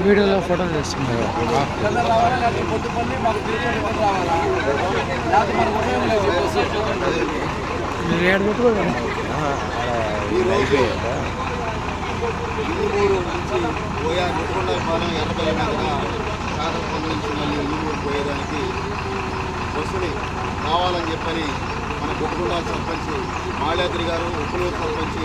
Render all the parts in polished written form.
వీడియోలో ఫోటోలు చేస్తున్నారు. మీరు ఏడు పెట్టుకోండి. ఇల్లుమూరు నుంచి నెట్టుకొండపాలెం ఎర్రపల్లి మీదుగా కాకరపల్లి నుంచి మళ్ళీ ఇల్లుమూరు పోయేదానికి బస్సుని కావాలని చెప్పని మన కొట్టుకొండ సర్పంచ్ మాల్యాద్రి గారు, ఉప్పులూరు సర్పంచ్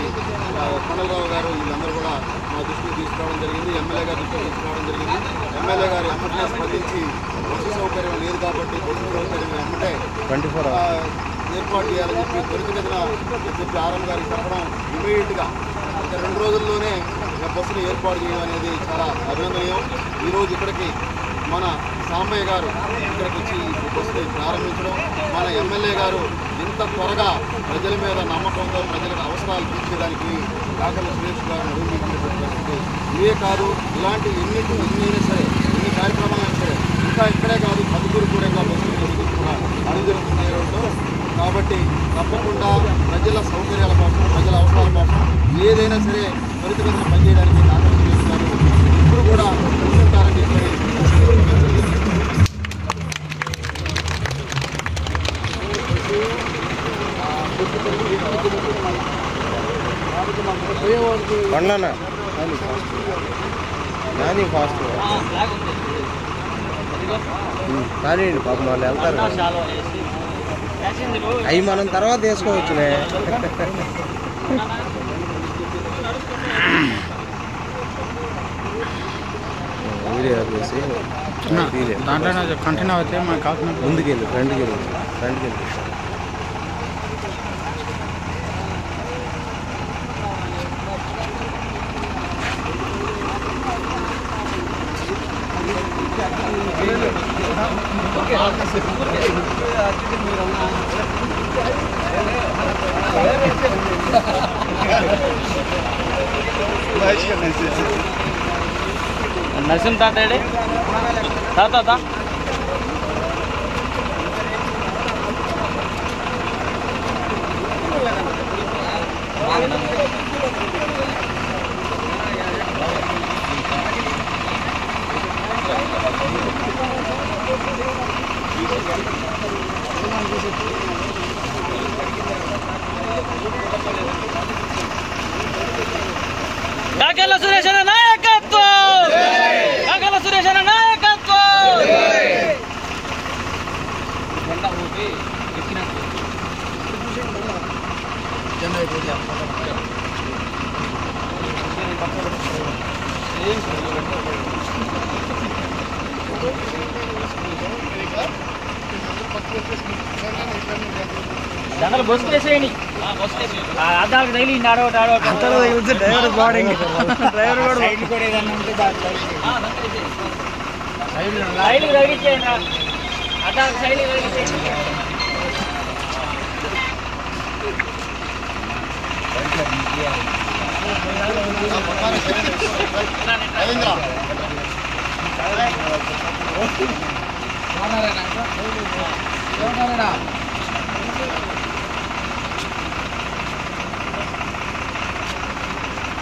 కొండలరావు గారు వీళ్ళందరూ కూడా మా దృష్టికి తీసుకురావడం జరిగింది. ఎమ్మెల్యే గారు దృష్టికి తీసుకురావడం జరిగింది. ఎమ్మెల్యే గారు ఎమ్మటే స్పందించి బస్సు సౌకర్యం లేదు కాబట్టి బస్సు సౌకర్యం ఎమ్మటే ఏర్పాటు చేయాలని చెప్పి త్వరితగతిన చెప్పి ఆర్ఎం గారికి చెప్పడం ఇమీడియట్గా 2 రోజుల్లోనే బస్సును ఏర్పాటు చేయడం అనేది చాలా అభినందనీయం. ఈరోజు ఇక్కడికి మన సాంబయ్య గారు ఇక్కడికి వచ్చి బస్సుని ప్రారంభించడం, మన ఎమ్మెల్యే గారు ఇంత త్వరగా ప్రజల మీద నమ్మకంతో ప్రజలకు అవసరాలు తీర్చేదానికి కాకల సురేష్ గారు నిరూపించినటువంటి ఇవే కాదు, ఇలాంటి ఎన్నైనా సరే, ఎన్ని కార్యక్రమాలైనా సరే ఇంకా ఇక్కడే కాదు కందుకూరు కూడా ఇంకా బస్సులు కూడా అనుజరుగుతున్నాయో. కాబట్టి తప్పకుండా ప్రజల సౌకర్యాల కోసం, ప్రజల అవసరాల కోసం ఏదైనా సరే త్వరితగతిన పనిచేయడానికి కాకల సురేష్ గారు ఇప్పుడు కూడా ఉంటారని చెప్పి కానీ ఫాస్ట్ కానీ పాపం వాళ్ళు వెళ్తారు. అవి మనం తర్వాత వేసుకోవచ్చులే. వీడియో చేసి దాంట్లో కంటిన్యూ అయితే మనకు కాకుండా ముందుకెళ్ళి ఫ్రంట్కి వెళ్ళి నరసింహ తాత తాత కాకల సురేష్ అన్న నాయకత్వం, కాకల సురేష్ అన్న నాయకత్వం. జెండా దండలు బస్సు వేసేయండి అద్దాలకు తగిలి ఆడోటి డ్రైవర్ బాడీ డ్రైవర్ కూడా సైడ్కి తగిలిచ్చేయండి అద్దాలకు సైడ్కి తగిలిచ్చేయండి. రవీంద్ర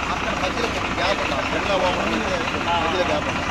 అక్కడ మధ్యలో గ్యాప్ ఉన్నా మధ్యలో గ్యాప్ ఉన్నా